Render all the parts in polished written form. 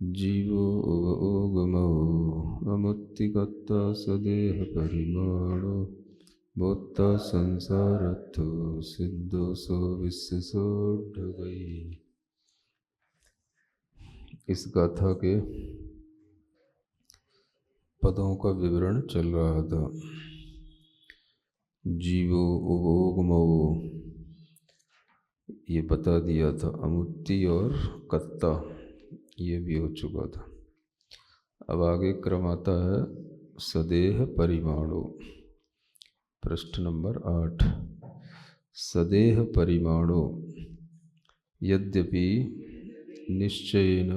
जीवो ओगमो अमुत्तिकर्ता सदेह परिमाणो भूत संसारत्थो सिद्धोसो विश्वसोढगई। इस गाथा के पदों का विवरण चल रहा था। जीवो ओगमो ये बता दिया था, अमुत्ति और कत्ता ये भी हो चुका था। अब आगे क्रम आता है सदेह परिमाणो, पृष्ठ नंबर 8। सदेह परिमाणो यद्यपि निश्चयेन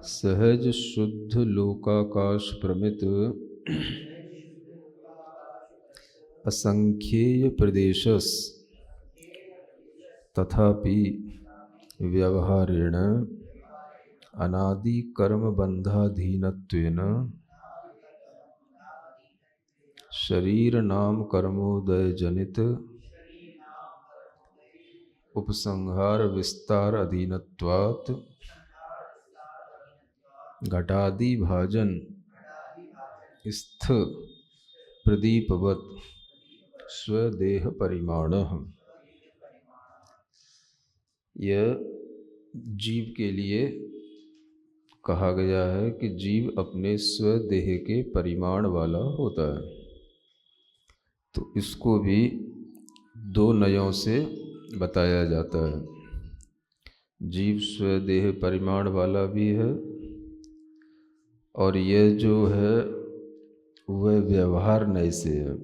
सहज शुद्ध लोकाकाश प्रमित असंख्येय प्रदेशस तथापि व्यवहारेण अनादि कर्म बंधाधीनत्वेन शरीर नाम कर्मोदय जनित उपसंहार विस्तार अधीनत्वात् घटादि भाजन स्थ प्रदीपवत् स्वदेह परिमाणः। यह जीव के लिए कहा गया है कि जीव अपने स्वदेह के परिमाण वाला होता है। तो इसको भी दो नयों से बताया जाता है। जीव स्वदेह परिमाण वाला भी है और यह जो है वह व्यवहार नय से है।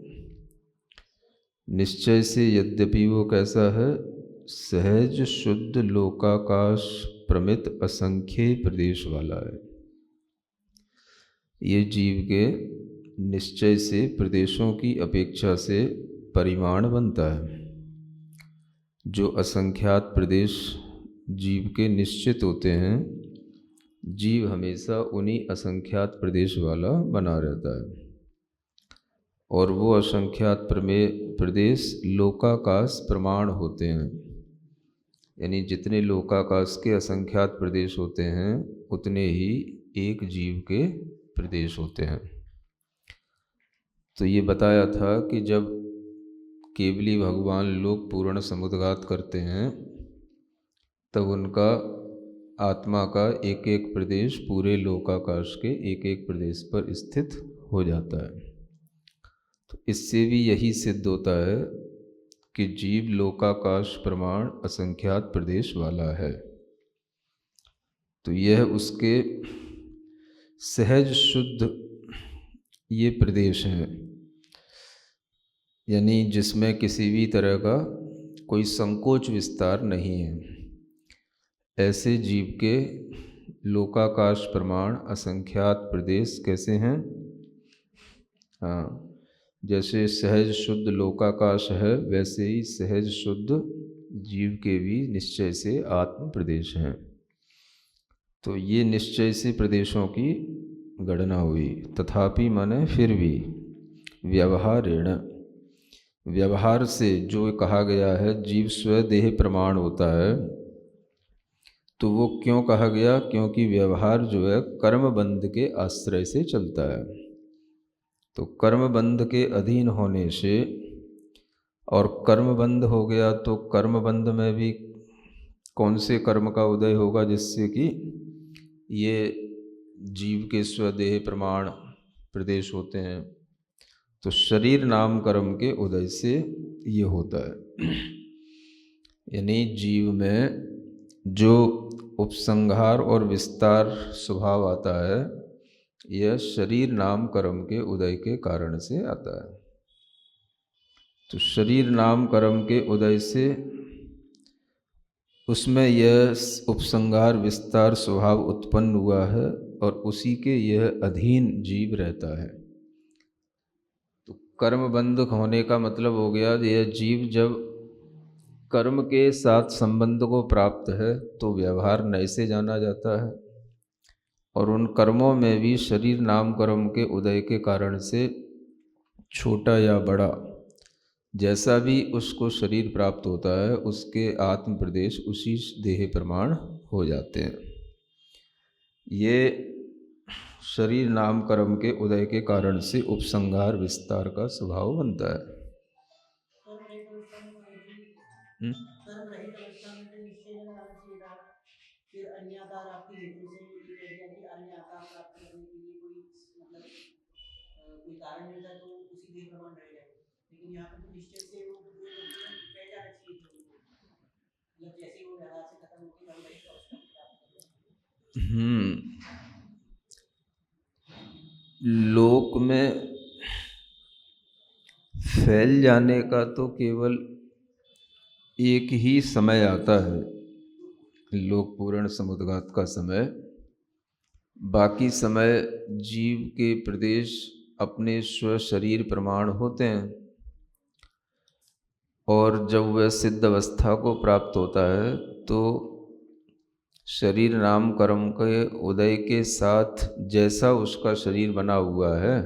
निश्चय से यद्यपि वो कैसा है, सहज शुद्ध लोकाकाश प्रमित असंख्य प्रदेश वाला है। ये जीव के निश्चय से प्रदेशों की अपेक्षा से परिमाण बनता है। जो असंख्यात प्रदेश जीव के निश्चित होते हैं, जीव हमेशा उन्हीं असंख्यात प्रदेश वाला बना रहता है। और वो असंख्यात प्रदेश लोकाकाश प्रमाण होते हैं। यानी जितने लोकाकाश के असंख्यात प्रदेश होते हैं उतने ही एक जीव के प्रदेश होते हैं। तो ये बताया था कि जब केवली भगवान लोग पूर्ण समुद्घात करते हैं तब उनका आत्मा का एक एक प्रदेश पूरे लोकाकाश के एक एक प्रदेश पर स्थित हो जाता है। तो इससे भी यही सिद्ध होता है कि जीव लोकाकाश प्रमाण असंख्यात प्रदेश वाला है। तो यह उसके सहज शुद्ध ये प्रदेश है, यानी जिसमें किसी भी तरह का कोई संकोच विस्तार नहीं है। ऐसे जीव के लोकाकाश प्रमाण असंख्यात प्रदेश कैसे हैं? हाँ, जैसे सहज शुद्ध लोकाकाश है वैसे ही सहज शुद्ध जीव के भी निश्चय से आत्म प्रदेश हैं। तो ये निश्चय से प्रदेशों की गणना हुई। तथापि माने फिर भी, व्यवहारेण व्यवहार से जो कहा गया है जीव स्वदेह प्रमाण होता है, तो वो क्यों कहा गया? क्योंकि व्यवहार जो है कर्मबंध के आश्रय से चलता है। तो कर्मबंध के अधीन होने से, और कर्मबंध हो गया तो कर्मबंध में भी कौन से कर्म का उदय होगा जिससे कि ये जीव के स्वदेह प्रमाण प्रदेश होते हैं? तो शरीर नाम कर्म के उदय से ये होता है। यानी जीव में जो उपसंहार और विस्तार स्वभाव आता है यह शरीर नाम कर्म के उदय के कारण से आता है। तो शरीर नाम कर्म के उदय से उसमें यह उपसंहार विस्तार स्वभाव उत्पन्न हुआ है और उसी के यह अधीन जीव रहता है। तो कर्मबंध होने का मतलब हो गया यह जीव जब कर्म के साथ संबंध को प्राप्त है तो व्यवहार नय से जाना जाता है, और उन कर्मों में भी शरीर नाम कर्म के उदय के कारण से छोटा या बड़ा जैसा भी उसको शरीर प्राप्त होता है उसके आत्म प्रदेश उसी देह प्रमाण हो जाते हैं। ये शरीर नाम कर्म के उदय के कारण से उपसंहार विस्तार का स्वभाव बनता है। कर्म रहित अवस्था में तो निश्चय जन आना चाहिए था। फिर अन्य आकार आपकी हेतु से ये कह दिया कि अन्य आकार प्राप्त करने के लिए कोई मतलब कोई कारण मिलता तो उसी देह प्रमाण रह जाए, लेकिन यहाँ पे तो निश्चय से वो पूरे लोग में फैल जाना चाहिए थे उनको, मतलब जैसे वो व्यवहार से खत्म होकर कर्म रहित अवस्था में प्राप्त कर जाए। लोक में फैल जाने का तो केवल एक ही समय आता है, लोक पूर्ण समुद्घात का समय। बाकी समय जीव के प्रदेश अपने स्व शरीर प्रमाण होते हैं, और जब वह सिद्ध अवस्था को प्राप्त होता है तो शरीर नाम कर्म के उदय के साथ जैसा उसका शरीर बना हुआ है,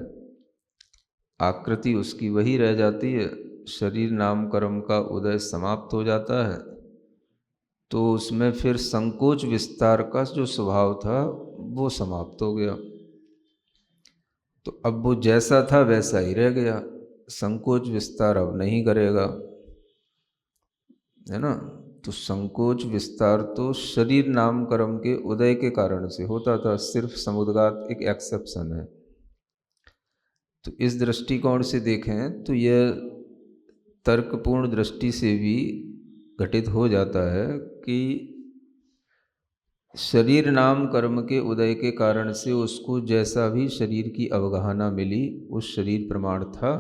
आकृति उसकी वही रह जाती है। शरीर नाम कर्म का उदय समाप्त हो जाता है तो उसमें फिर संकोच विस्तार का जो स्वभाव था वो समाप्त हो गया। तो अब वो जैसा था वैसा ही रह गया, संकोच विस्तार अब नहीं करेगा, है ना। तो संकोच विस्तार तो शरीर नाम कर्म के उदय के कारण से होता था, सिर्फ समुद्घात एक एक्सेप्शन है। तो इस दृष्टिकोण से देखें तो यह तर्कपूर्ण दृष्टि से भी घटित हो जाता है कि शरीर नाम कर्म के उदय के कारण से उसको जैसा भी शरीर की अवगाहना मिली उस शरीर प्रमाण था,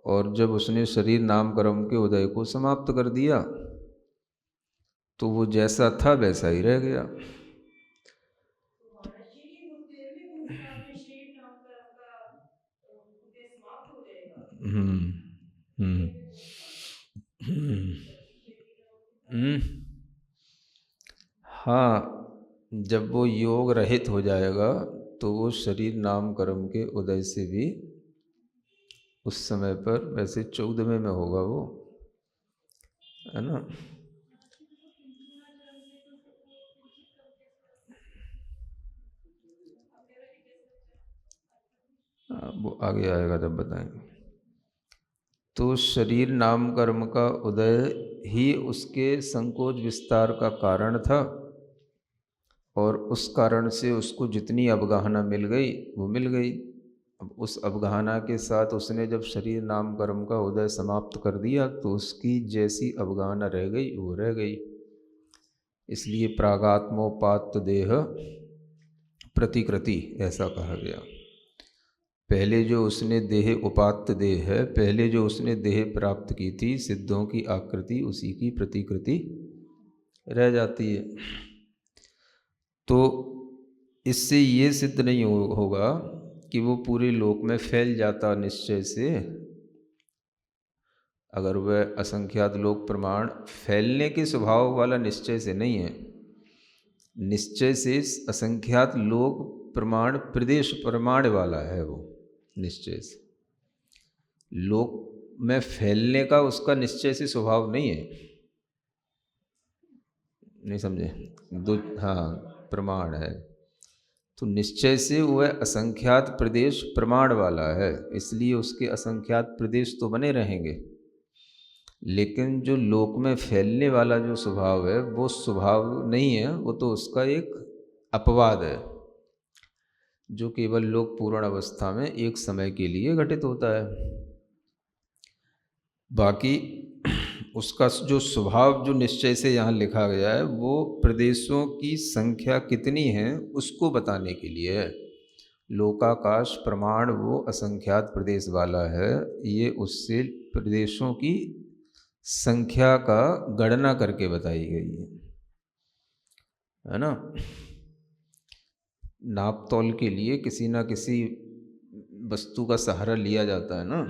और जब उसने शरीर नाम कर्म के उदय को समाप्त कर दिया तो वो जैसा था वैसा ही रह गया। हम्म हम्म हम्म हम्म। हाँ, जब वो योग रहित हो जाएगा तो वो शरीर नाम कर्म के उदय से भी उस समय पर, वैसे 14वें में होगा वो, है ना। वो आगे आएगा जब बताएंगे। तो शरीर नाम कर्म का उदय ही उसके संकोच विस्तार का कारण था, और उस कारण से उसको जितनी अवगाहना मिल गई वो मिल गई। अब उस अवगाहना के साथ उसने जब शरीर नाम कर्म का उदय समाप्त कर दिया तो उसकी जैसी अवगाहना रह गई वो रह गई। इसलिए प्रागात्मोपात्त देह प्रतिकृति ऐसा कहा गया। पहले जो उसने देह उपात्त देह है, पहले जो उसने देह प्राप्त की थी, सिद्धों की आकृति उसी की प्रतिकृति रह जाती है। तो इससे ये सिद्ध नहीं होगा कि वो पूरे लोक में फैल जाता निश्चय से। अगर वह असंख्यात लोक प्रमाण फैलने के स्वभाव वाला निश्चय से नहीं है, निश्चय से असंख्यात लोक प्रमाण प्रदेश प्रमाण वाला है वो निश्चय से। लोक में फैलने का उसका निश्चय से स्वभाव नहीं है, नहीं समझे। दो, हाँ, प्रमाण है। तो निश्चय से वह असंख्यात प्रदेश प्रमाण वाला है, इसलिए उसके असंख्यात प्रदेश तो बने रहेंगे, लेकिन जो लोक में फैलने वाला जो स्वभाव है वो स्वभाव नहीं है, वो तो उसका एक अपवाद है जो केवल लोक पूर्ण अवस्था में एक समय के लिए घटित होता है। बाकी उसका जो स्वभाव जो निश्चय से यहाँ लिखा गया है वो प्रदेशों की संख्या कितनी है उसको बताने के लिए है। लोकाकाश प्रमाण वो असंख्यात प्रदेश वाला है, ये उससे प्रदेशों की संख्या का गणना करके बताई गई है ना। नाप तौल के लिए किसी ना किसी वस्तु का सहारा लिया जाता है ना।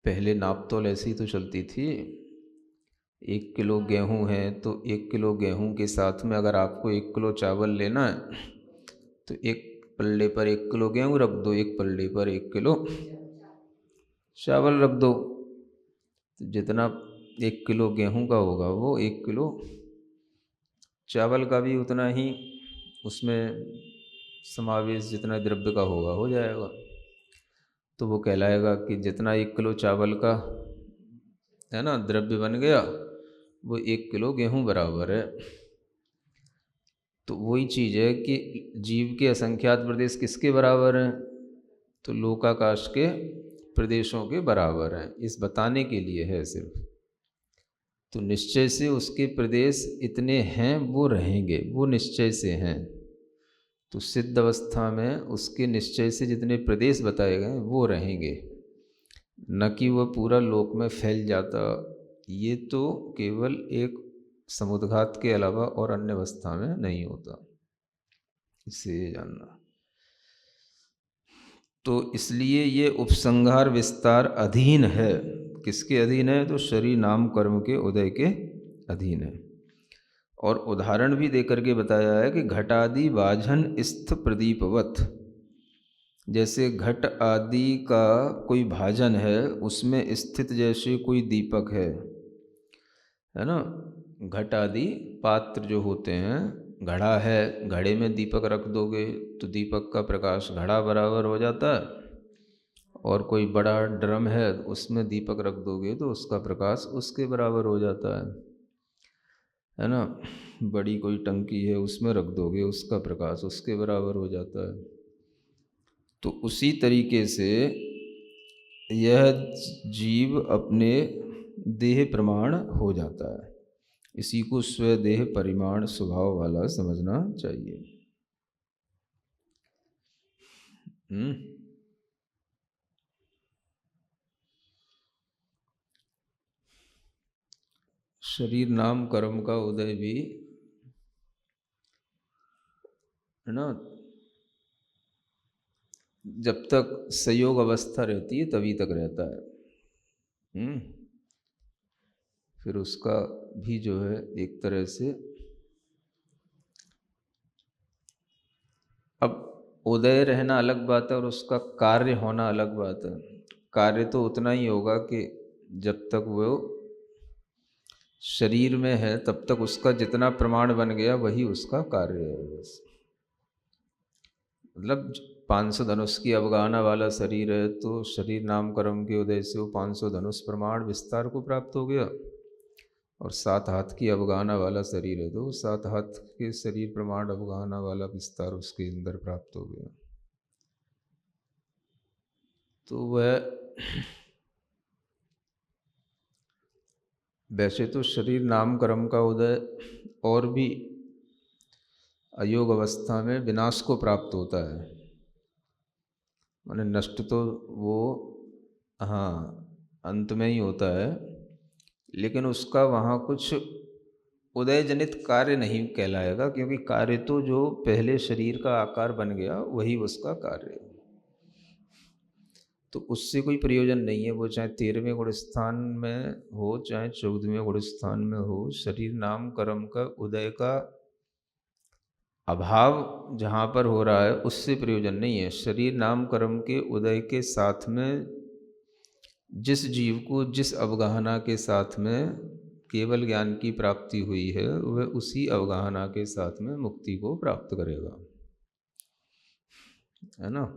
पहले नाप तौल ऐसी तो चलती थी, 1 किलो गेहूँ है तो 1 किलो गेहूँ के साथ में अगर आपको 1 किलो चावल लेना है तो एक पल्ले पर 1 किलो गेहूँ रख दो, एक पल्ले पर 1 किलो चावल रख दो। तो जितना 1 किलो गेहूँ का होगा वो 1 किलो चावल का भी उतना ही उसमें समावेश जितना द्रव्य का होगा हो जाएगा, तो वो कहलाएगा कि जितना 1 किलो चावल का है ना द्रव्य बन गया, वो 1 किलो गेहूँ बराबर है। तो वही चीज़ है कि जीव के असंख्यात प्रदेश किसके बराबर हैं? तो लोकाकाश के प्रदेशों के बराबर हैं। इस बताने के लिए है सिर्फ। तो निश्चय से उसके प्रदेश इतने हैं, वो रहेंगे, वो निश्चय से हैं। तो सिद्ध अवस्था में उसके निश्चय से जितने प्रदेश बताए गए वो रहेंगे, न कि वह पूरा लोक में फैल जाता। ये तो केवल एक समुद्घात के अलावा और अन्य अवस्था में नहीं होता, इसे जानना। तो इसलिए ये उपसंहार विस्तार अधीन है। किसके अधीन है? तो शरीर नाम कर्म के उदय के अधीन है। और उदाहरण भी देकर के बताया है कि घटादि बाझन स्थ प्रदीपवत, जैसे घट आदि का कोई भाजन है, उसमें स्थित जैसे कोई दीपक है ना। घट आदि पात्र जो होते हैं, घड़ा है, घड़े में दीपक रख दोगे तो दीपक का प्रकाश घड़ा बराबर हो जाता है। और कोई बड़ा ड्रम है, उसमें दीपक रख दोगे तो उसका प्रकाश उसके बराबर हो जाता है ना। बड़ी कोई टंकी है, उसमें रख दोगे, उसका प्रकाश उसके बराबर हो जाता है। तो उसी तरीके से यह जीव अपने देह प्रमाण हो जाता है। इसी को स्वदेह परिमाण स्वभाव वाला समझना चाहिए। शरीर नाम कर्म का उदय भी है ना, जब तक संयोग अवस्था रहती है तभी तक रहता है। फिर उसका भी जो है एक तरह से, अब उदय रहना अलग बात है और उसका कार्य होना अलग बात है। कार्य तो उतना ही होगा कि जब तक वो शरीर में है तब तक उसका जितना प्रमाण बन गया वही उसका कार्य है बस। मतलब 500 धनुष की अवगाहना वाला शरीर है, तो शरीर नाम कर्म के उदय से वो 500 धनुष प्रमाण विस्तार को प्राप्त हो गया। और 7 हाथ की अवगाहना वाला शरीर है, तो 7 हाथ के शरीर प्रमाण अवगाहना वाला विस्तार उसके अंदर प्राप्त हो गया। तो वह वैसे तो शरीर नाम कर्म का उदय और भी अयोग अवस्था में विनाश को प्राप्त होता है, माने नष्ट तो वो हाँ अंत में ही होता है, लेकिन उसका वहाँ कुछ उदय जनित कार्य नहीं कहलाएगा, क्योंकि कार्य तो जो पहले शरीर का आकार बन गया वही उसका कार्य है। तो उससे कोई प्रयोजन नहीं है, वो चाहे 13वें गुण स्थान में हो चाहे 14वें गुण स्थान में हो। शरीर नाम कर्म का उदय का अभाव जहाँ पर हो रहा है उससे प्रयोजन नहीं है। शरीर नाम कर्म के उदय के साथ में जिस जीव को जिस अवगाहना के साथ में केवल ज्ञान की प्राप्ति हुई है, वह उसी अवगाहना के साथ में मुक्ति को प्राप्त करेगा, है ना।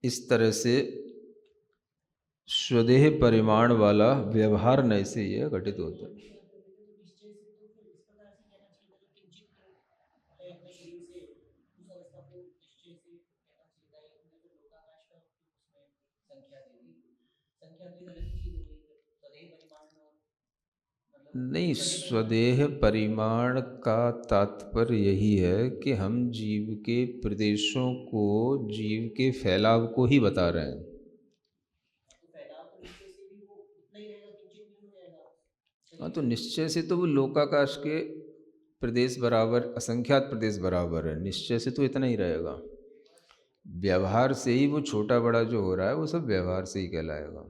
इस तरह से स्वदेह परिमाण वाला व्यवहार नय से यह घटित होता है। नहीं, स्वदेह परिमाण का तात्पर्य यही है कि हम जीव के प्रदेशों को, जीव के फैलाव को ही बता रहे हैं। हाँ, तो निश्चय से तो वो लोकाकाश के प्रदेश बराबर, असंख्यात प्रदेश बराबर है, निश्चय से तो इतना ही रहेगा। व्यवहार से ही वो छोटा बड़ा जो हो रहा है वो सब व्यवहार से ही कहलाएगा।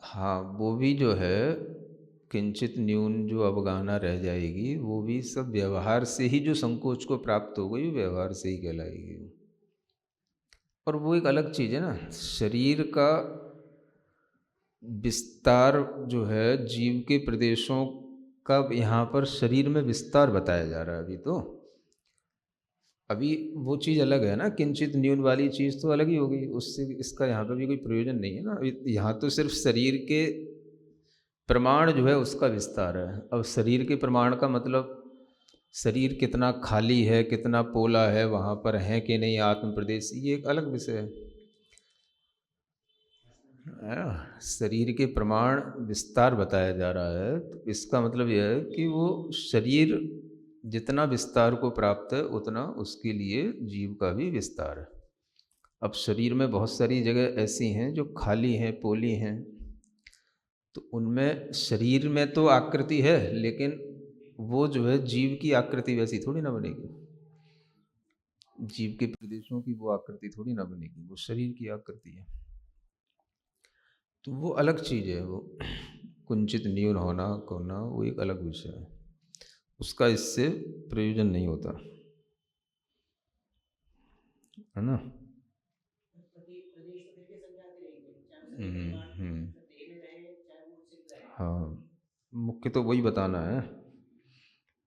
हाँ, वो भी जो है किंचित न्यून जो अवगाहना रह जाएगी, वो भी सब व्यवहार से ही, जो संकोच को प्राप्त हो गई व्यवहार से ही कहलाएगी। और वो एक अलग चीज़ है ना, शरीर का विस्तार जो है जीव के प्रदेशों का यहाँ पर शरीर में विस्तार बताया जा रहा है। अभी वो चीज़ अलग है ना, किंचित न्यून वाली चीज़ तो अलग ही होगी, उससे इसका यहाँ पर भी कोई प्रयोजन नहीं है ना। अभी यहाँ तो सिर्फ शरीर के प्रमाण जो है उसका विस्तार है। अब शरीर के प्रमाण का मतलब शरीर कितना खाली है, कितना पोला है, वहाँ पर है कि नहीं आत्म प्रदेश, ये एक अलग विषय है। शरीर के प्रमाण विस्तार बताया जा रहा है, तो इसका मतलब यह है कि वो शरीर जितना विस्तार को प्राप्त है उतना उसके लिए जीव का भी विस्तार है। अब शरीर में बहुत सारी जगह ऐसी हैं जो खाली हैं, पोली हैं, तो उनमें शरीर में तो आकृति है, लेकिन वो जो है जीव की आकृति वैसी थोड़ी ना बनेगी। जीव के प्रदेशों की वो आकृति थोड़ी ना बनेगी, वो शरीर की आकृति है। तो वो अलग चीज़ है। वो कुंचित न्यून होना कोना वो एक अलग विषय है, उसका इससे प्रयोजन नहीं होता, है ना। हाँ, मुख्य तो वही बताना है,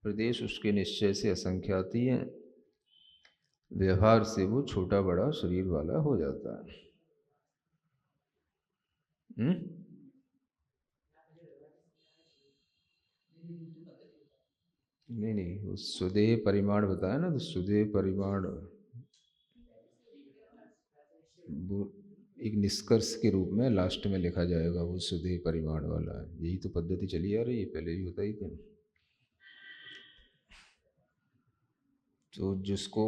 प्रदेश उसके निश्चय से असंख्य आती है, व्यवहार से वो छोटा बड़ा शरीर वाला हो जाता है। नहीं, वो सुदेह परिमाण बताया ना, तो सुदेह परिमाण वो एक निष्कर्ष के रूप में लास्ट में लिखा जाएगा, वो सुदेह परिमाण वाला है। यही तो पद्धति चली आ रही है, पहले भी बताई थी। तो जिसको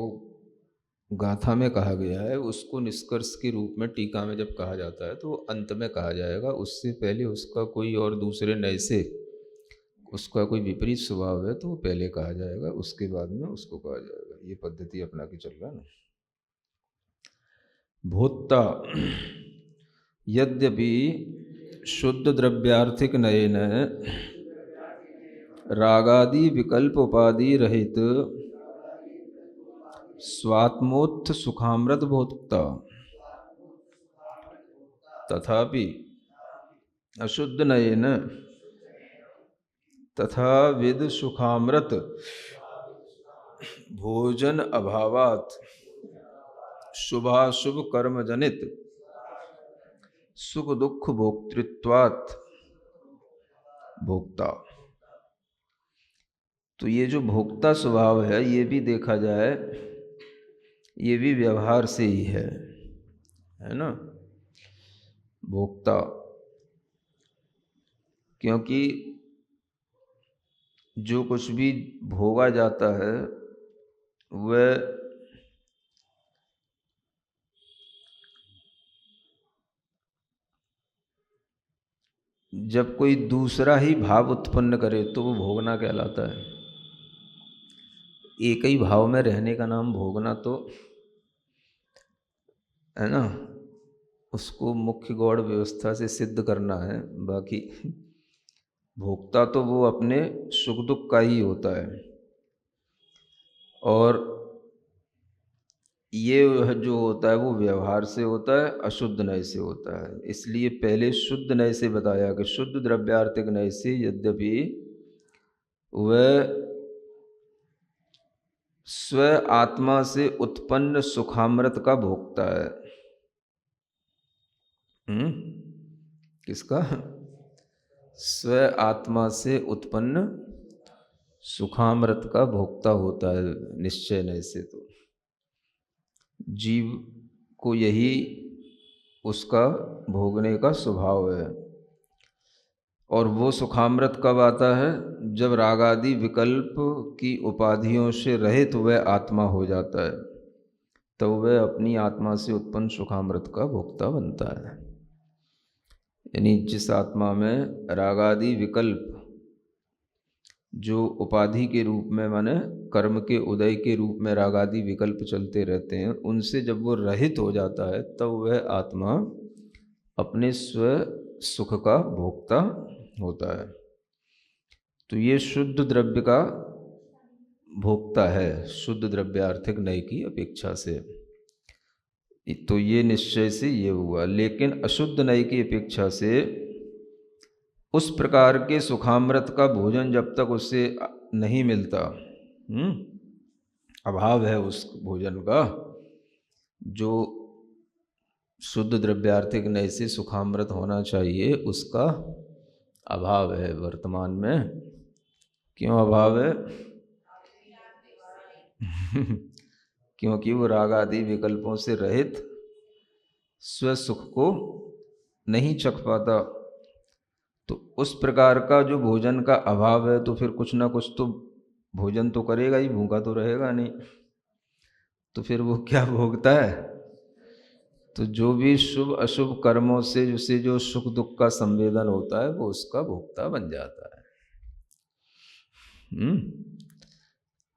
गाथा में कहा गया है उसको निष्कर्ष के रूप में टीका में जब कहा जाता है तो वो अंत में कहा जाएगा, उससे पहले उसका कोई और दूसरे नए से उसका कोई विपरीत स्वभाव है तो वो पहले कहा जाएगा, उसके बाद में उसको कहा जाएगा। ये पद्धति अपना के चल रहा है ना। भूता यद्यपि शुद्ध द्रव्यार्थिक नयन रागादि विकल्प उपाधि रहित स्वात्मोत्थ सुखामृत भोक्ता, तथापि अशुद्ध नयन तथा विद सुखामृत भोजन अभावात् शुभाशुभ कर्म जनित सुख दुख भोक्तृत्वात् भोक्ता। तो ये जो भोक्ता स्वभाव है ये भी देखा जाए, ये भी व्यवहार से ही है ना, भोक्ता। क्योंकि जो कुछ भी भोगा जाता है वह जब कोई दूसरा ही भाव उत्पन्न करे तो वो भोगना कहलाता है। एक ही भाव में रहने का नाम भोगना तो है ना, उसको मुख्य गौड़ व्यवस्था से सिद्ध करना है। बाकी भोक्ता तो वो अपने सुख दुख का ही होता है, और ये जो होता है वो व्यवहार से होता है, अशुद्ध नय से होता है। इसलिए पहले शुद्ध नय से बताया कि शुद्ध द्रव्यार्थिक नय से यद्यपि वह स्व आत्मा से उत्पन्न सुखामृत का भोक्ता है। किसका? स्व आत्मा से उत्पन्न सुखामृत का भोक्ता होता है निश्चय नय से। तो जीव को यही उसका भोगने का स्वभाव है। और वो सुखामृत कब आता है? जब रागादि विकल्प की उपाधियों से रहित वह आत्मा हो जाता है, तो वह अपनी आत्मा से उत्पन्न सुखामृत का भोक्ता बनता है। यानी जिस आत्मा में रागादि विकल्प जो उपाधि के रूप में, माने कर्म के उदय के रूप में रागादि विकल्प चलते रहते हैं, उनसे जब वो रहित हो जाता है तब वह आत्मा अपने स्व सुख का भोक्ता होता है। तो ये शुद्ध द्रव्य का भोक्ता है, शुद्ध द्रव्यार्थिक नय की अपेक्षा से। तो ये निश्चय से ये हुआ। लेकिन अशुद्ध नय की अपेक्षा से उस प्रकार के सुखामृत का भोजन जब तक उससे नहीं मिलता, अभाव है उस भोजन का, जो शुद्ध द्रव्यार्थिक नय से सुखामृत होना चाहिए उसका अभाव है वर्तमान में। क्यों अभाव है? क्योंकि वो राग आदि विकल्पों से रहित स्व सुख को नहीं चख पाता। तो उस प्रकार का जो भोजन का अभाव है, तो फिर कुछ ना कुछ तो भोजन तो करेगा ही, भूखा तो रहेगा नहीं। तो फिर वो क्या भोगता है? तो जो भी शुभ अशुभ कर्मों से उसे जो सुख दुख का संवेदन होता है वो उसका भोक्ता बन जाता है।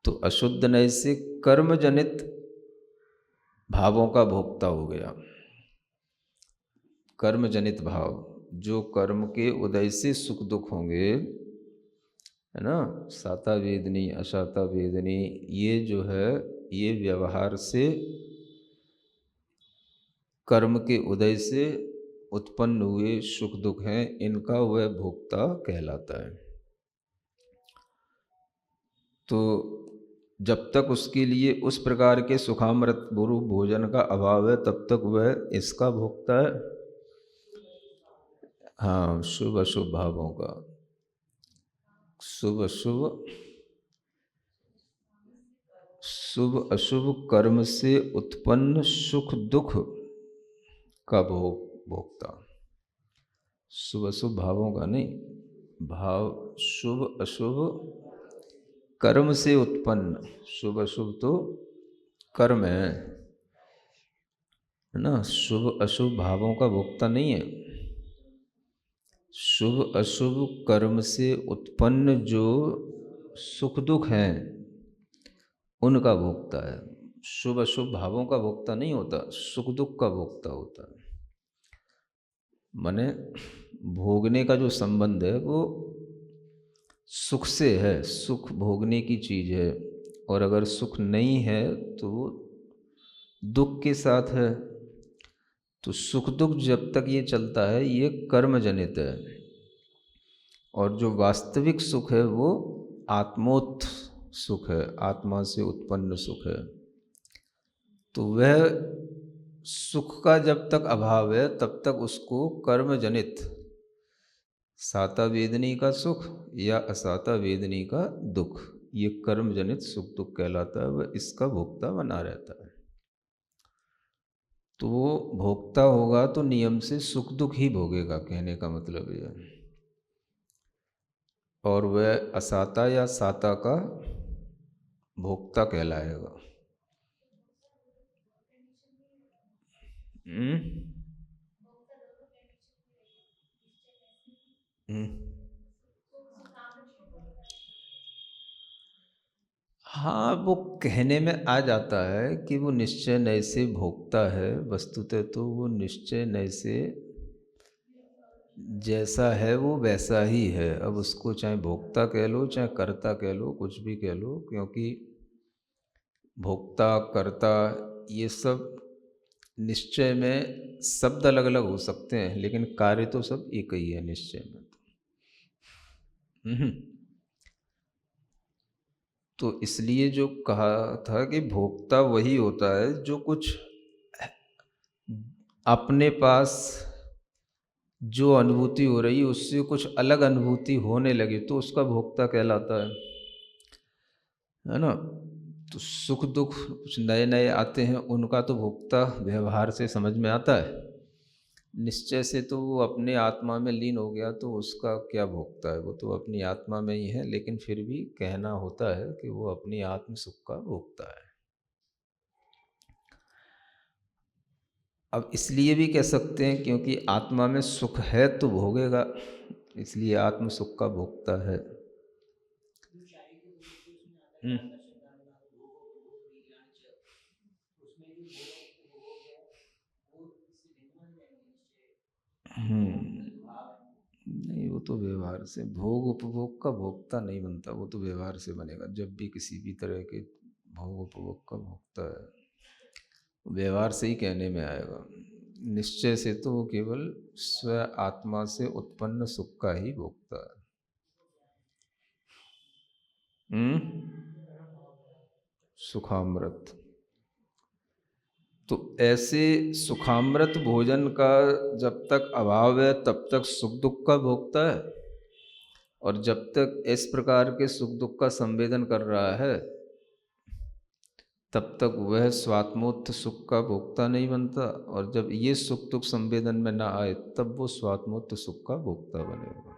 तो अशुद्ध नय से कर्म जनित भावों का भोक्ता हो गया। कर्म जनित भाव, जो कर्म के उदय से सुख दुख होंगे, है ना, साता वेदनी असाता वेदनी, ये जो है ये व्यवहार से कर्म के उदय से उत्पन्न हुए सुख दुख हैं, इनका वह भोक्ता कहलाता है। तो जब तक उसके लिए उस प्रकार के सुखामृत गुरु भोजन का अभाव है, तब तक वह इसका भोक्ता है। हाँ, शुभ अशुभ भावों का, शुभ अशुभ शुभ अशुभ कर्म से उत्पन्न सुख दुख का भोक्ता। शुभ अशुभ भावों का नहीं, भाव शुभ अशुभ कर्म से उत्पन्न, शुभ अशुभ तो कर्म है ना, शुभ अशुभ भावों का भोक्ता नहीं है। शुभ अशुभ कर्म से उत्पन्न जो सुख दुख हैं उनका भोक्ता है। शुभ अशुभ भावों का भोक्ता नहीं होता, सुख दुख का भोक्ता होता है। माने भोगने का जो संबंध है वो सुख से है, सुख भोगने की चीज है, और अगर सुख नहीं है तो दुख के साथ है। तो सुख दुख जब तक ये चलता है ये कर्म जनित है, और जो वास्तविक सुख है वो आत्मोत्थ सुख है, आत्मा से उत्पन्न सुख है। तो वह सुख का जब तक अभाव है तब तक उसको कर्म जनित साता वेदनी का सुख या असाता वेदनी का दुख, ये कर्म जनित सुख दुख कहलाता है, वह इसका भोक्ता बना रहता है। तो वो भोक्ता होगा तो नियम से सुख दुख ही भोगेगा, कहने का मतलब यह है। और वह असाता या साता का भोक्ता कहलाएगा। हम्म हम्म। हाँ, वो कहने में आ जाता है कि वो निश्चय नय से भोगता है, वस्तुतः तो वो निश्चय नय से जैसा है वो वैसा ही है। अब उसको चाहे भोक्ता कह लो चाहे कर्ता कह लो, कुछ भी कह लो, क्योंकि भोक्ता कर्ता ये सब निश्चय में शब्द अलग अलग हो सकते हैं, लेकिन कार्य तो सब एक ही है निश्चय में। हम्म। तो इसलिए जो कहा था कि भोक्ता वही होता है जो कुछ अपने पास जो अनुभूति हो रही है उससे कुछ अलग अनुभूति होने लगे तो उसका भोक्ता कहलाता है ना। तो सुख दुख कुछ नए नए आते हैं, उनका तो भोक्ता व्यवहार से समझ में आता है। निश्चय से तो वो अपने आत्मा में लीन हो गया तो उसका क्या भोक्ता है, वो तो अपनी आत्मा में ही है, लेकिन फिर भी कहना होता है कि वो अपनी आत्म सुख का भोक्ता है। अब इसलिए भी कह सकते हैं क्योंकि आत्मा में सुख है तो भोगेगा, इसलिए आत्म सुख का भोक्ता है। हम्म नहीं, वो तो व्यवहार से भोग उपभोग का भोक्ता नहीं बनता, वो तो व्यवहार से बनेगा। जब भी किसी भी तरह के भोग उपभोग का भोक्ता है व्यवहार से ही कहने में आएगा। निश्चय से तो वो केवल स्व आत्मा से उत्पन्न सुख का ही भोगता है। सुखामृत। तो ऐसे सुखामृत भोजन का जब तक अभाव है तब तक सुख दुख का भोगता है, और जब तक इस प्रकार के सुख दुख का संवेदन कर रहा है तब तक वह स्वात्मोत्थ सुख का भोक्ता नहीं बनता, और जब ये सुख दुख संवेदन में ना आए तब वो स्वात्मोत्थ सुख का भोक्ता बनेगा,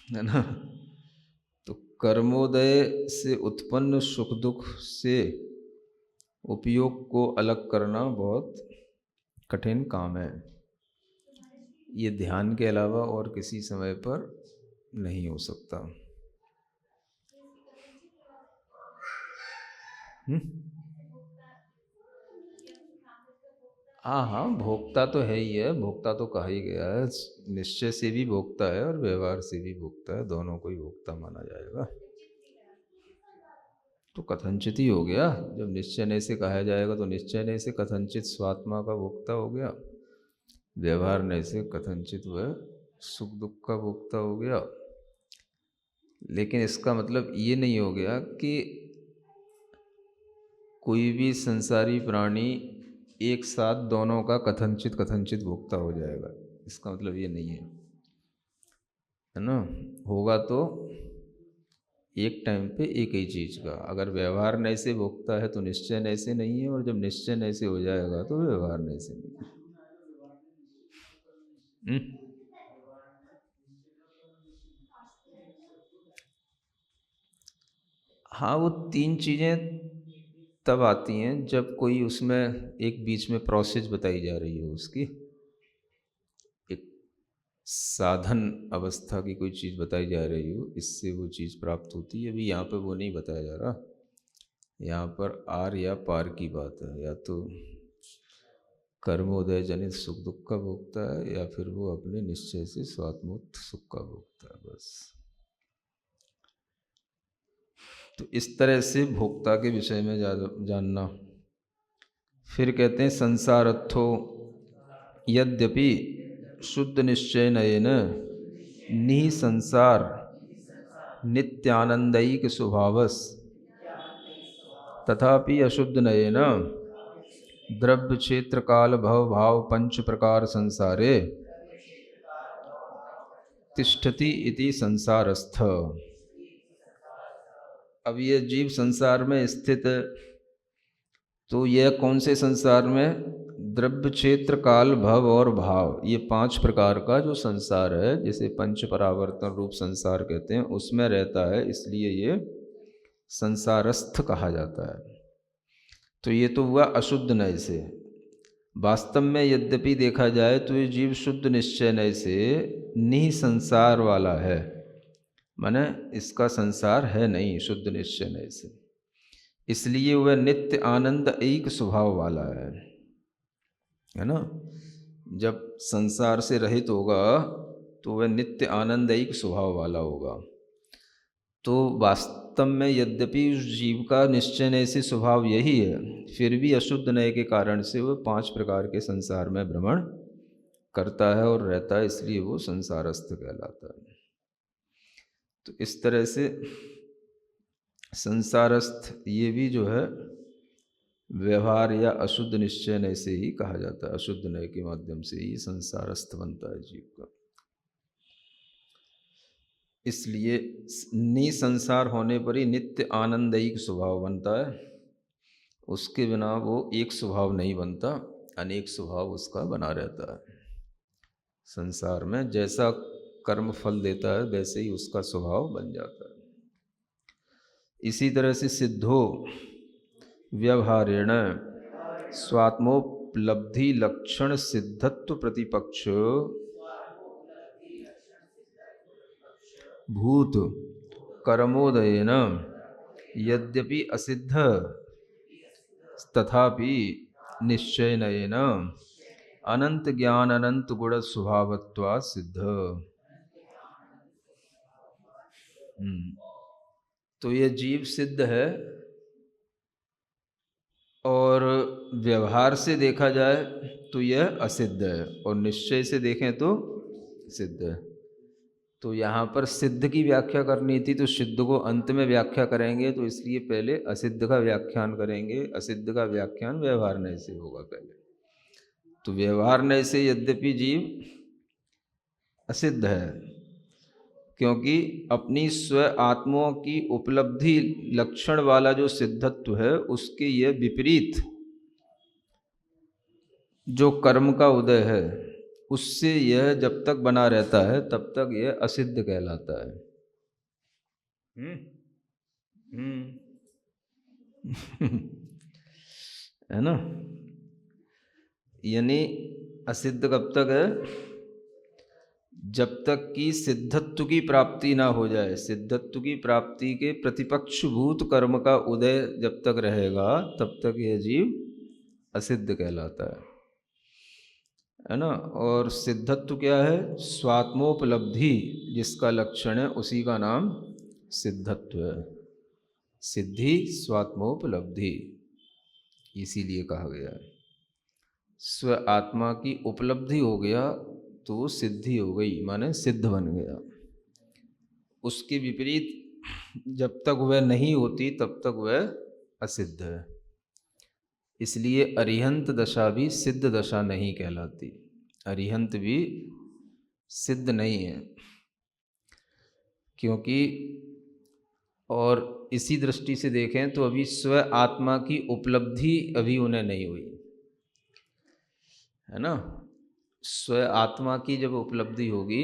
है ना। तो कर्मोदय से उत्पन्न सुख दुख से उपयोग को अलग करना बहुत कठिन काम है। ये ध्यान के अलावा और किसी समय पर नहीं हो सकता। हाँ हाँ, भोक्ता तो है ही है, भोक्ता तो कहा ही गया है। निश्चय से भी भोक्ता है और व्यवहार से भी भोक्ता है, दोनों को ही भोक्ता माना जाएगा। तो कथनचित ही हो गया, जब निश्चय नहीं से कहा जाएगा तो निश्चय नहीं से कथनचित स्वात्मा का भोक्ता हो गया, व्यवहार नहीं से कथनचित वह सुख दुख का भोक्ता हो गया। लेकिन इसका मतलब ये नहीं हो गया कि कोई भी संसारी प्राणी एक साथ दोनों का कथनचित भोक्ता हो जाएगा, इसका मतलब ये नहीं है ना। होगा तो एक टाइम पे एक ही चीज़ का। अगर व्यवहार नए से भोगता है तो निश्चय नए से नहीं है, और जब निश्चय नए से हो जाएगा तो व्यवहार नए से नहीं है। हाँ, वो तीन चीज़ें तब आती हैं जब कोई उसमें एक बीच में प्रोसेस बताई जा रही हो, उसकी एक साधन अवस्था की कोई चीज़ बताई जा रही हो, इससे वो चीज़ प्राप्त होती है। अभी यहाँ पे वो नहीं बताया जा रहा, यहाँ पर आर या पार की बात है। या तो कर्मोदय जनित सुख दुख का भोगता है, या फिर वो अपने निश्चय से स्वात्मोत्थ सुख का भोगता है, बस। तो इस तरह से भोक्ता के विषय में जानना। फिर कहते हैं संसारत्थो यद्यपि शुद्ध निश्चय नयेन निसंसार नित्यानंदयिक स्वभावस तथापि अशुद्ध नयेन द्रव्य क्षेत्र काल भव भाव पंच प्रकार संसारे तिष्ठति इति संसारस्थ। अब ये जीव संसार में स्थित, तो यह कौन से संसार में? द्रव्य क्षेत्र काल भव और भाव, ये पांच प्रकार का जो संसार है, जिसे पंच परावर्तन रूप संसार कहते हैं, उसमें रहता है, इसलिए ये संसारस्थ कहा जाता है। तो ये तो हुआ अशुद्ध नय से। वास्तव में यद्यपि देखा जाए तो ये जीव शुद्ध निश्चय नय से निसंसार वाला है, माने इसका संसार है नहीं शुद्ध निश्चय नय से, इसलिए वह नित्य आनंद एक स्वभाव वाला है ना। जब संसार से रहित होगा तो वह नित्य आनंद एक स्वभाव वाला होगा। तो वास्तव में यद्यपि उस जीव का निश्चय नय से स्वभाव यही है, फिर भी अशुद्ध नय के कारण से वह पांच प्रकार के संसार में भ्रमण करता है और रहता है, इसलिए वो संसारस्थ कहलाता है। तो इस तरह से संसारस्थ ये भी जो है व्यवहार या अशुद्ध निश्चय नय से ही कहा जाता है, अशुद्ध नय के माध्यम से ही संसारस्थ बनता है जीव का। इसलिए निसंसार होने पर ही नित्य आनंदयिक स्वभाव बनता है, उसके बिना वो एक स्वभाव नहीं बनता, अनेक स्वभाव उसका बना रहता है। संसार में जैसा कर्म फल देता है वैसे ही उसका स्वभाव बन जाता है। इसी तरह से सिद्धो व्यवहारेण स्वात्मोपलब्धि लक्षण सिद्धत्व प्रतिपक्ष भूत कर्मोदयेन यद्यपि असिद्ध तथापि निश्चयनयेन अनंत ज्ञान अनंत गुण स्वभावत्वा सिद्ध। तो ये जीव सिद्ध है और व्यवहार से देखा जाए तो यह असिद्ध है, और निश्चय से देखें तो सिद्ध है। तो यहाँ पर सिद्ध की व्याख्या करनी थी, तो सिद्ध को अंत में व्याख्या करेंगे, तो इसलिए पहले असिद्ध का व्याख्यान करेंगे। असिद्ध का व्याख्यान व्यवहार नय से होगा पहले। तो व्यवहार नय से यद्यपि जीव असिद्ध है, क्योंकि अपनी स्व आत्माओं की उपलब्धि लक्षण वाला जो सिद्धत्व है, उसके यह विपरीत जो कर्म का उदय है, उससे यह जब तक बना रहता है तब तक यह असिद्ध कहलाता है। है ना। यानी असिद्ध कब तक है? जब तक कि सिद्धत्व की प्राप्ति ना हो जाए। सिद्धत्व की प्राप्ति के प्रतिपक्षभूत कर्म का उदय जब तक रहेगा तब तक यह जीव असिद्ध कहलाता है ना। और सिद्धत्व क्या है? स्वात्मोपलब्धि जिसका लक्षण है, उसी का नाम सिद्धत्व है। सिद्धि स्वात्मोपलब्धि, इसीलिए कहा गया है। स्व आत्मा की उपलब्धि हो गया तो वो सिद्धि हो गई, माने सिद्ध बन गया। उसके विपरीत जब तक वह नहीं होती तब तक वह असिद्ध है। इसलिए अरिहंत दशा भी सिद्ध दशा नहीं कहलाती। अरिहंत भी सिद्ध नहीं है, क्योंकि और इसी दृष्टि से देखें तो अभी स्व आत्मा की उपलब्धि अभी उन्हें नहीं हुई है ना। स्व आत्मा की जब उपलब्धि होगी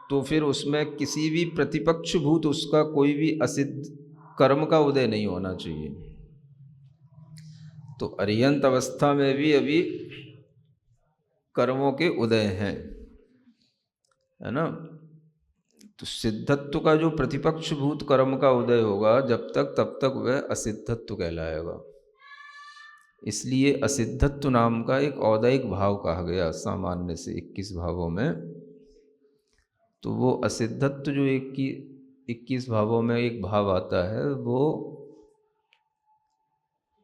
तो फिर उसमें किसी भी प्रतिपक्ष भूत उसका कोई भी असिद्ध कर्म का उदय नहीं होना चाहिए। तो अरिहंत अवस्था में भी अभी कर्मों के उदय हैं, है ना। तो सिद्धत्व का जो प्रतिपक्ष भूत कर्म का उदय होगा जब तक, तब तक वह असिद्धत्व कहलाएगा। इसलिए असिद्धत्व नाम का एक औदैहिक भाव कहा गया सामान्य से 21 भावों में। तो वो असिद्धत्व जो 21 भावों में एक भाव आता है, वो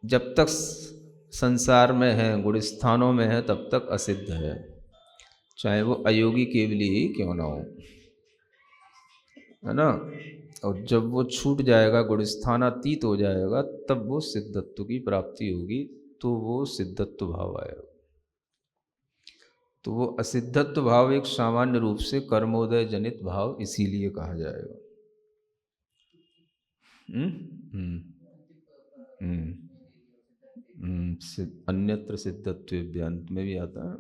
जब तक संसार में है, गुण स्थानों में है, तब तक असिद्ध है, चाहे वो अयोगी केवली ही क्यों ना हो, है ना। और जब वो छूट जाएगा, गुण स्थानातीत हो जाएगा, तब वो सिद्धत्व की प्राप्ति होगी, तो वो सिद्धत्व भाव आएगा। तो वो असिद्धत्व भाव एक सामान्य रूप से कर्मोदय जनित भाव इसीलिए कहा जाएगा। अन्यत्र सिद्धत्व व्यंत में भी आता है।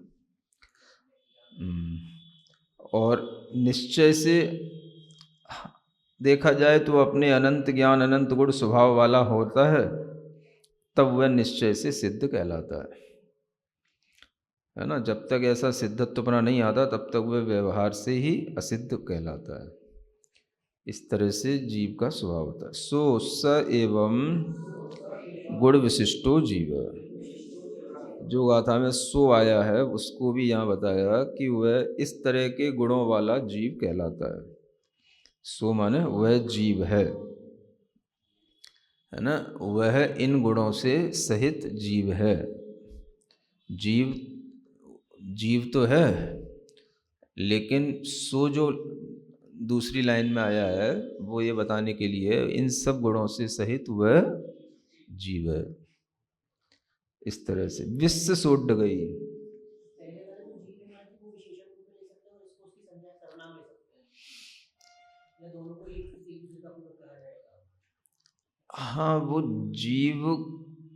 और निश्चय से देखा जाए तो अपने अनंत ज्ञान अनंत गुण स्वभाव वाला होता है, तब वह निश्चय से सिद्ध कहलाता है ना। जब तक ऐसा सिद्धत्वपना नहीं आता तब तक वह व्यवहार से ही असिद्ध कहलाता है। इस तरह से जीव का स्वभाव होता है। सो स एवं गुण विशिष्टो जीव, जो गाथा में सो आया है उसको भी यहाँ बताया कि वह इस तरह के गुणों वाला जीव कहलाता है। सो माने वह जीव है ना, वह इन गुणों से सहित जीव है। जीव तो है, लेकिन सो जो दूसरी लाइन में आया है वो ये बताने के लिए इन सब गुणों से सहित वह जीव है। इस तरह से विश्व सोड गई। हाँ, वो जीव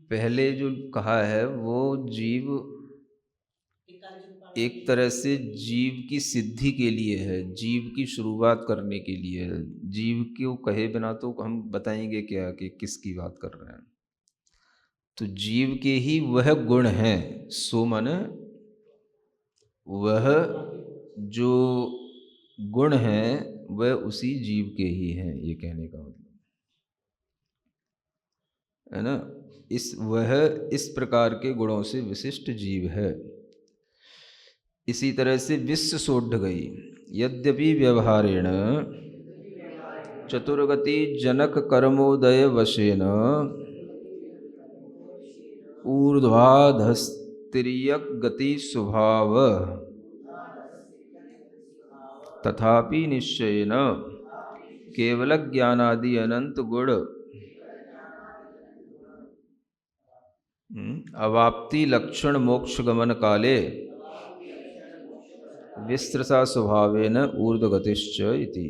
पहले जो कहा है वो जीव एक तरह से जीव की सिद्धि के लिए है, जीव की शुरुआत करने के लिए है। जीव को कहे बिना तो हम बताएंगे क्या कि किसकी बात कर रहे हैं। तो जीव के ही वह गुण हैं। सो माने वह जो गुण हैं वह उसी जीव के ही हैं, ये कहने का मतलब है ना। वह इस प्रकार के गुणों से विशिष्ट जीव है। इसी तरह से विश्व सोढ़ गई। यद्यपि व्यवहारेण चतुर्गति जनक कर्मोदय वशेन ऊर्ध्वाधस्तिर्यक गति स्वभाव तथापि निश्चयेन केवल ज्ञानादि अनंत गुण अवाप्ति लक्षण मोक्ष गमन काले विस्तृता स्वभावेन ऊर्ध्वगतिश्च इति।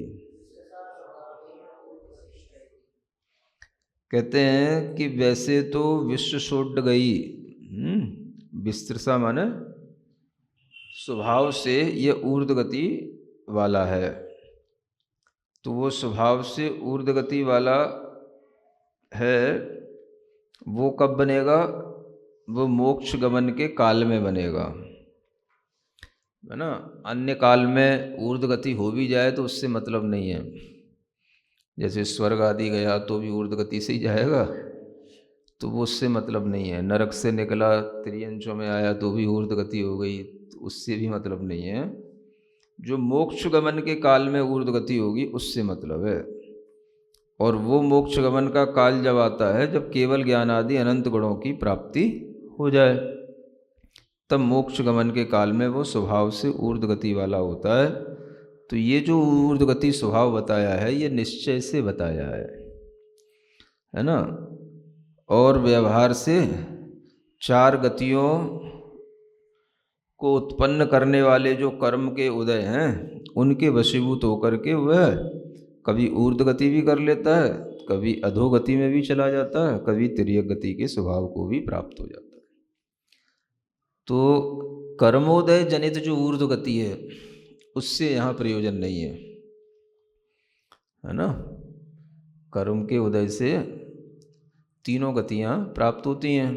कहते हैं कि वैसे तो विश्व सोड गई, विस्तृता माने स्वभाव से यह ऊर्ध्वगति वाला है, तो वो स्वभाव से ऊर्ध्वगति वाला है, वो कब बनेगा? वो मोक्ष गमन के काल में बनेगा, है ना। अन्य काल में ऊर्ध्वगति हो भी जाए तो उससे मतलब नहीं है। जैसे स्वर्ग आदि गया तो भी ऊर्ध्वगति से ही जाएगा, तो वो उससे मतलब नहीं है। नरक से निकला त्रियंचों में आया तो भी ऊर्ध्वगति हो गई, तो उससे भी मतलब नहीं है। जो मोक्ष गमन के काल में ऊर्ध्वगति होगी उससे मतलब है। और वो मोक्ष गमन का काल जब आता है जब केवल ज्ञान आदि अनंत गुणों की प्राप्ति हो जाए, तब मोक्ष गमन के काल में वो स्वभाव से ऊर्ध्वगति वाला होता है। तो ये जो ऊर्ध्वगति स्वभाव बताया है ये निश्चय से बताया है ना। और व्यवहार से चार गतियों को उत्पन्न करने वाले जो कर्म के उदय हैं उनके वशीभूत होकर के वह कभी ऊर्ध्वगति भी कर लेता है, कभी अधोगति में भी चला जाता है, कभी तिर्यक गति के स्वभाव को भी प्राप्त हो जाता है। तो कर्मोदय जनित जो ऊर्ध्वगति है उससे यहाँ प्रयोजन नहीं है ना। कर्म के उदय से तीनों गतियाँ प्राप्त होती हैं,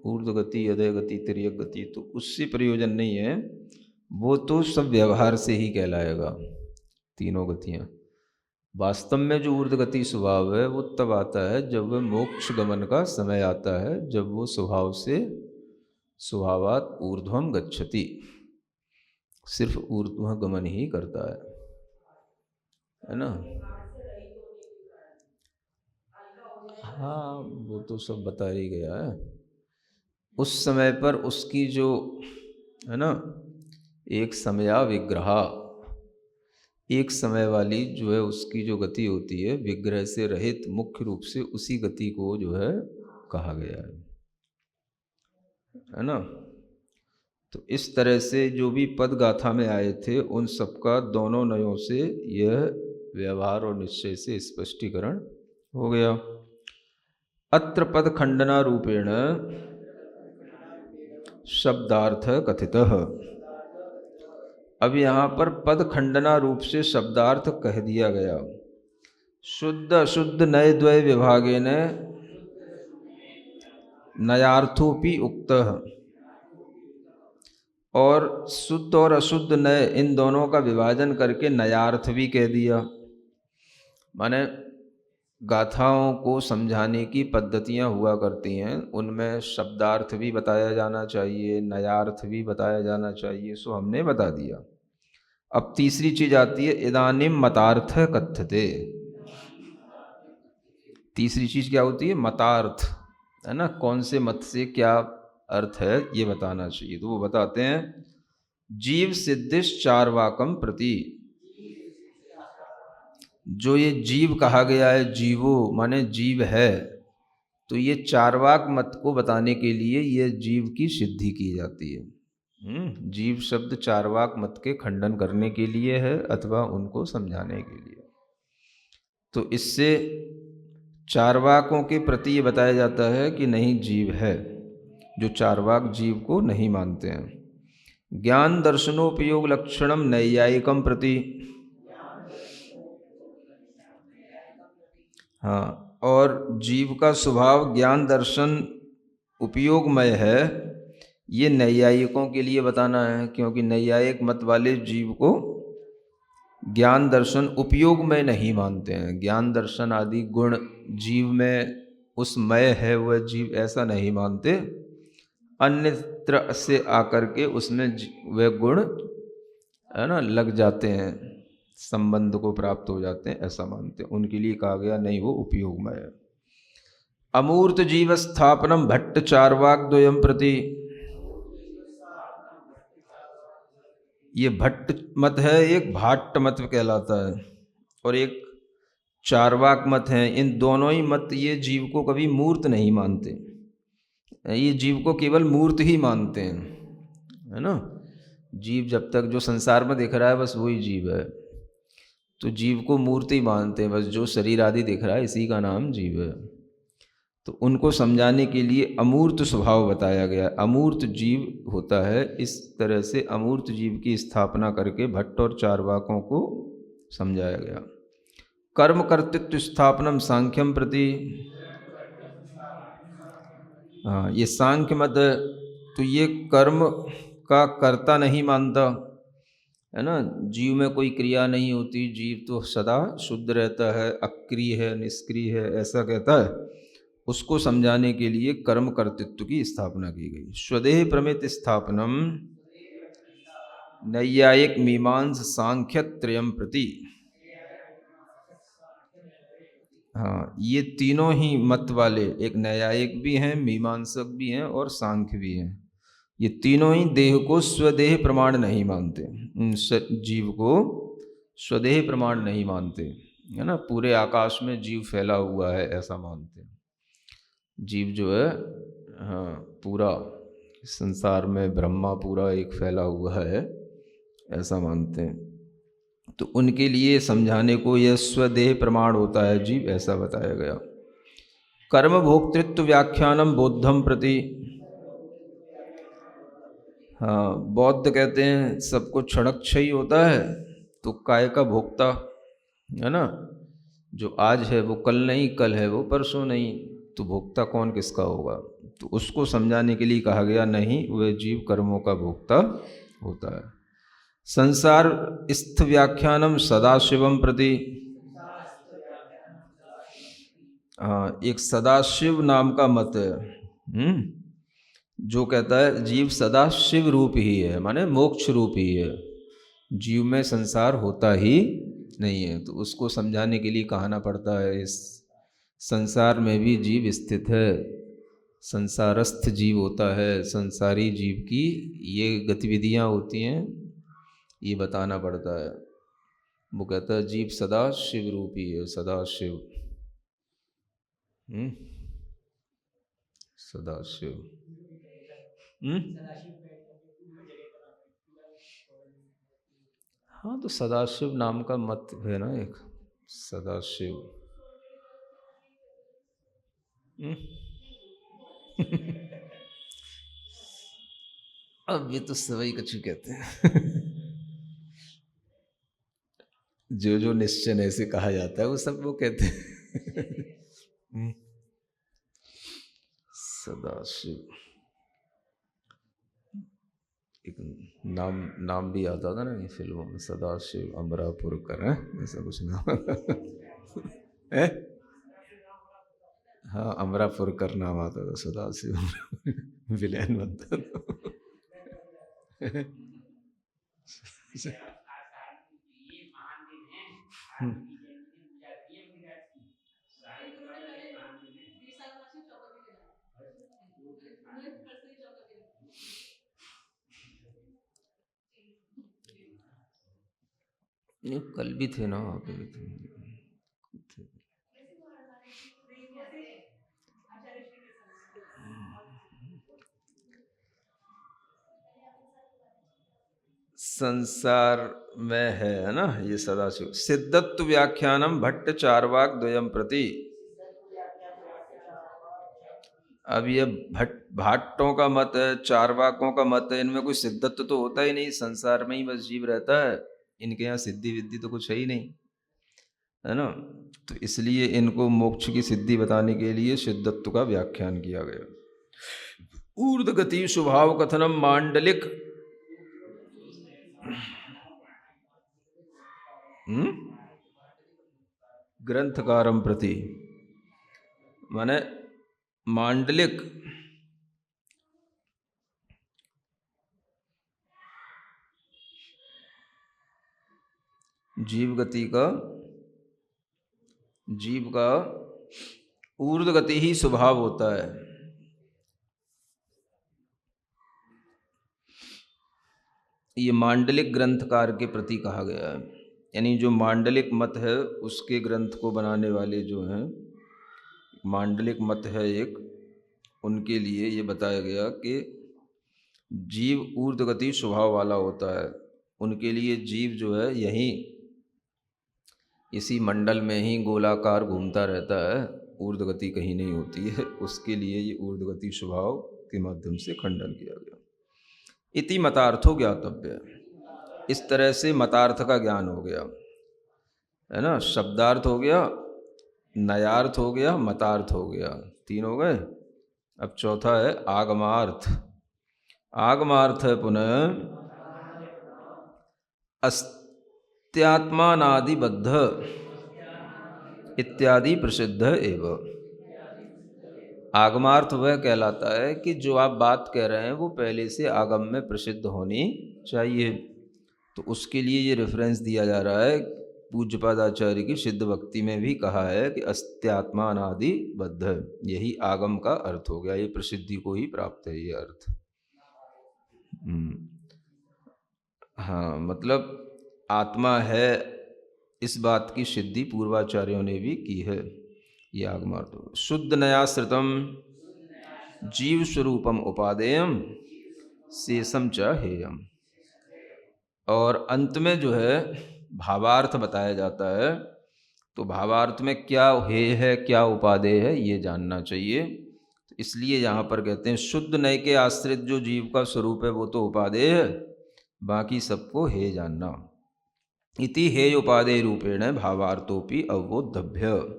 ऊर्ध्वगति, अदय गति, तिर्यक गति, तो उससे प्रयोजन नहीं है। वो तो सब व्यवहार से ही कहलाएगा तीनों गतियाँ। वास्तव में जो ऊर्ध्वगति स्वभाव है वो तब आता है जब वह मोक्ष गमन का समय आता है, जब वो स्वभाव से स्वभावात् ऊर्ध्वम गच्छति, सिर्फ ऊर्ध्व गमन ही करता है ना। हाँ, वो तो सब बता ही गया है। उस समय पर उसकी जो है ना एक समया विग्रहा, एक समय वाली जो है उसकी जो गति होती है विग्रह से रहित, मुख्य रूप से उसी गति को जो है कहा गया है ना। तो इस तरह से जो भी पद गाथा में आए थे उन सबका दोनों नयों से यह व्यवहार और निश्चय से स्पष्टीकरण हो गया। अत्र पद खंडना रूपेण शब्दार्थ कथितः। अब यहाँ पर पद खंडना रूप से शब्दार्थ कह दिया गया। शुद्ध अशुद्ध नय द्वय विभागेन नयार्थोपि उक्तः, और शुद्ध और अशुद्ध नय इन दोनों का विभाजन करके नयार्थ भी कह दिया। माने गाथाओं को समझाने की पद्धतियाँ हुआ करती हैं, उनमें शब्दार्थ भी बताया जाना चाहिए, नयार्थ भी बताया जाना चाहिए, सो हमने बता दिया। अब तीसरी चीज आती है इदानीम मतार्थ कथ्यते। तीसरी चीज क्या होती है? मतार्थ, है ना। कौन से मत से क्या अर्थ है ये बताना चाहिए। तो वो बताते हैं जीव सिद्धिश चारवाकम प्रति। जो ये जीव कहा गया है, जीवो माने जीव है, तो ये चारवाक मत को बताने के लिए ये जीव की सिद्धि की जाती है। जीव शब्द चारवाक मत के खंडन करने के लिए है अथवा उनको समझाने के लिए। तो इससे चारवाकों के प्रति ये बताया जाता है कि नहीं, जीव है। जो चारवाक जीव को नहीं मानते हैं। ज्ञान दर्शनोपयोग लक्षणम नैयायिकम प्रति। हाँ, और जीव का स्वभाव ज्ञान दर्शन उपयोगमय है, ये नैयायिकों के लिए बताना है, क्योंकि नैयायिक मत वाले जीव को ज्ञान दर्शन उपयोगमय नहीं मानते हैं। ज्ञान दर्शन आदि गुण जीव में उस मय है, वह जीव ऐसा नहीं मानते। अन्यत्र से आकर के उसमें वह गुण है ना लग जाते हैं, संबंध को प्राप्त हो जाते हैं, ऐसा मानते हैं। उनके लिए कहा गया नहीं, वो उपयोगमय है। अमूर्त जीव स्थापनम भट्ट चार्वाक द्वयम प्रति। ये भट्ट मत है, एक भाट्ट मत कहलाता है, और एक चार्वाक मत है। इन दोनों ही मत ये जीव को कभी मूर्त नहीं मानते, ये जीव को केवल मूर्त ही मानते हैं, है ना। जीव जब तक जो संसार में दिख रहा है बस वही जीव है, तो जीव को मूर्ति मानते हैं, बस जो शरीर आदि दिख रहा है इसी का नाम जीव है। तो उनको समझाने के लिए अमूर्त स्वभाव बताया गया। अमूर्त जीव होता है, इस तरह से अमूर्त जीव की स्थापना करके भट्ट और चार्वाकों को समझाया गया। कर्म कर्तृत्व स्थापनम सांख्यम प्रति। हाँ, ये सांख्य मत है, तो ये कर्म का कर्ता नहीं मानता, है ना। जीव में कोई क्रिया नहीं होती, जीव तो सदा शुद्ध रहता है, अक्रिय है, निष्क्रिय है, ऐसा कहता है। उसको समझाने के लिए कर्म कर्तृत्व की स्थापना की गई। स्वदेह प्रमित स्थापनम नैयायिक मीमांस सांख्य त्रयम प्रति। हाँ, ये तीनों ही मत वाले, एक न्यायिक भी हैं, मीमांसक भी हैं और सांख्य भी हैं, ये तीनों ही देह को स्वदेह प्रमाण नहीं मानते, जीव को स्वदेह प्रमाण नहीं मानते, है ना। पूरे आकाश में जीव फैला हुआ है ऐसा मानते हैं। जीव जो है, हाँ, पूरा संसार में ब्रह्मा पूरा एक फैला हुआ है ऐसा मानते हैं। तो उनके लिए समझाने को यह स्वदेह प्रमाण होता है जीव, ऐसा बताया गया। कर्म भोक्तृत्व व्याख्यानम बौद्धम प्रति। हाँ, बौद्ध कहते हैं सबको क्षणक्षयी होता है, तो काय का भोक्ता, है ना। जो आज है वो कल नहीं, कल है वो परसों नहीं, तो भोक्ता कौन किसका होगा। तो उसको समझाने के लिए कहा गया नहीं, वह जीव कर्मों का भोक्ता होता है। संसार स्थ व्याख्यानम सदाशिवम प्रति। हाँ, एक सदाशिव नाम का मत है, जो कहता है जीव सदा शिव रूप ही है, माने मोक्ष रूप ही है, जीव में संसार होता ही नहीं है। तो उसको समझाने के लिए कहना पड़ता है इस संसार में भी जीव स्थित है, संसारस्थ जीव होता है, संसारी जीव की ये गतिविधियां होती हैं, ये बताना पड़ता है। वो कहता है जीव सदा शिव रूप ही है, सदा शिव, सदा शिव। हाँ, तो सदाशिव नाम का मत है ना एक, सदाशिव। अब ये तो सवई कछु कहते हैं। जो जो निश्चय ऐसे कहा जाता है वो सब वो कहते हैं। सदाशिव एक नाम भी आता था ना फिल्मों में, सदाशिव अमरापुरकर है, ऐसा कुछ नाम है। हाँ, अमरापुरकर नाम आता था, सदाशिव विलेन बनता था। ये कल भी थे ना वहाँ पे भी थे। संसार में है ना ये सदाशिव। सिद्धत्व व्याख्यानम भट्ट चार्वाक द्वयम प्रति। अब ये भाट्टों का मत है, चारवाकों का मत है, इनमें कोई सिद्धत्व तो होता ही नहीं, संसार में ही बस जीव रहता है, इनके यहाँ सिद्धि विद्धि तो कुछ है ही नहीं, है ना। तो इसलिए इनको मोक्ष की सिद्धि बताने के लिए सिद्धत्व का व्याख्यान किया गया। ऊर्ध गति स्वभाव कथनम मांडलिक। ग्रंथकारम प्रति, माने मांडलिक जीव गति का, जीव का ऊर्ध्वगति ही स्वभाव होता है। ये मांडलिक ग्रंथकार के प्रति कहा गया है, यानी जो मांडलिक मत है उसके ग्रंथ को बनाने वाले जो हैं, मांडलिक मत है एक, उनके लिए ये बताया गया कि जीव ऊर्ध्वगति स्वभाव वाला होता है। उनके लिए जीव जो है यहीं इसी मंडल में ही गोलाकार घूमता रहता है, ऊर्ध्वगति कहीं नहीं होती है। उसके लिए ये ऊर्ध्वगति स्वभाव के माध्यम से खंडन किया गया। इति मतार्थो ज्ञातव्य, इस तरह से मतार्थ का ज्ञान हो गया, है ना। शब्दार्थ हो गया, नयार्थ हो गया, मतार्थ हो गया, तीन हो गए। अब चौथा है आगमार्थ। आगमार्थ है पुनः अस्त्यात्मानादिबद्ध इत्यादि प्रसिद्ध एवं। आगमार्थ वह कहलाता है कि जो आप बात कह रहे हैं वो पहले से आगम में प्रसिद्ध होनी चाहिए। तो उसके लिए ये रेफरेंस दिया जा रहा है, पूज्यपादाचार्य की सिद्ध भक्ति में भी कहा है कि अस्त्यात्मानादि बद्ध, यही आगम का अर्थ हो गया। ये प्रसिद्धि को ही प्राप्त है ये अर्थ। हाँ, मतलब आत्मा है, इस बात की सिद्धि पूर्वाचार्यों ने भी की है। ये आगमार्थ। शुद्ध नयाश्रितम जीव स्वरूपम उपादेयम शेषम च हेयम। और अंत में जो है भावार्थ बताया जाता है। तो भावार्थ में क्या हेय है, क्या उपादेय है, ये जानना चाहिए। तो इसलिए यहाँ पर कहते हैं शुद्ध नय के आश्रित जो जीव का स्वरूप है वो तो उपादेय है, बाकी सबको हेय जानना। इति हेय उपादेय रूपेण भावार्थोपि अवबोधव्य।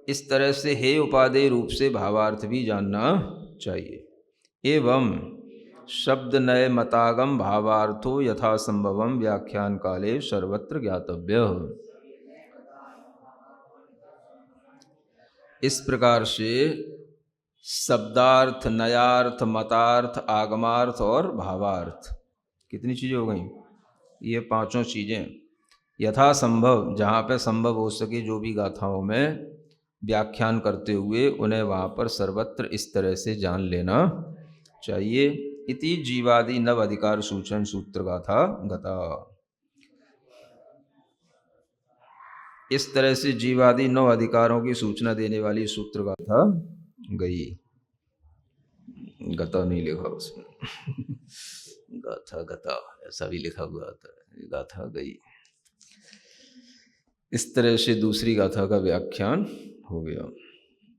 इस तरह से हेय उपादेय रूप से भावार्थ भी जानना चाहिए। एवं शब्द नय मतागम भावार्थो यथा संभवम व्याख्यान काले सर्वत्र ज्ञातव्य। इस प्रकार से शब्दार्थ, नयार्थ, मतार्थ, आगमार्थ और भावार्थ, कितनी चीज़ें हो गई? ये पांचों चीज़ें यथा संभव, जहाँ पे संभव हो सके जो भी गाथाओं में व्याख्यान करते हुए उन्हें वहाँ पर सर्वत्र इस तरह से जान लेना चाहिए। इति जीवादि नव अधिकार सूचन सूत्र गाथा गता। इस तरह से जीवादि 9 अधिकारों की सूचना देने वाली सूत्र गाथा गई। गता नहीं लिखा उसमें गाथा गता ऐसा भी लिखा हुआ आता है, गाथा गई। इस तरह से दूसरी गाथा का व्याख्यान हो गया।